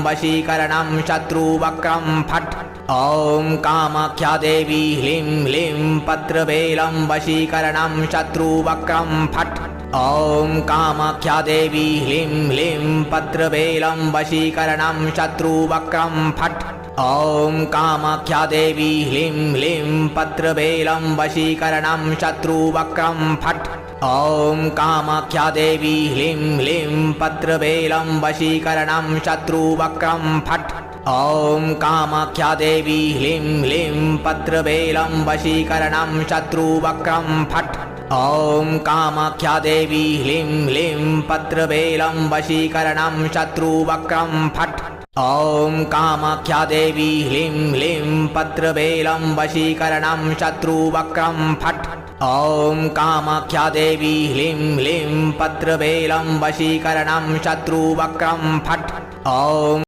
वशीकरणं शत्रुवक्रं फट्। ॐ कामाख्या देवी ह्लीं ह्लीं पत्रबेलं वशीकरणं शत्रुवक्रं फट्। ॐ कामाख्या देवी ह्लीं ह्लीं पत्रबेलं वशीकरणं शत्रुवक्रं फट्। ॐ कामाख्या देवी ह्लीं ह्लीं पत्रबेलं वशीकरणं शत्रुवक्रं फट्। ॐ कामाख्या देवी ह्लीं ह्लीं पत्रबेलं वशीकरणं शत्रुवक्रं फट्। ॐ कामाख्या देवी ह्लीं ह्लीं पत्रबेलं वशीकरणं शत्रुवक्रं फट्। ॐ कामाख्या देवी ह्लीं ह्लीं पत्रबेलं वशीकरणं शत्रुवक्रं फट्। ॐ कामाख्या देवी ह्लीं ह्लीं पत्रबेलं वशीकरणं शत्रुवक्रं फट्। ॐ कामाख्या देवी ह्लीं ह्लीं पत्रबेलं वशीकरणं शत्रुवक्रं फट्। ॐ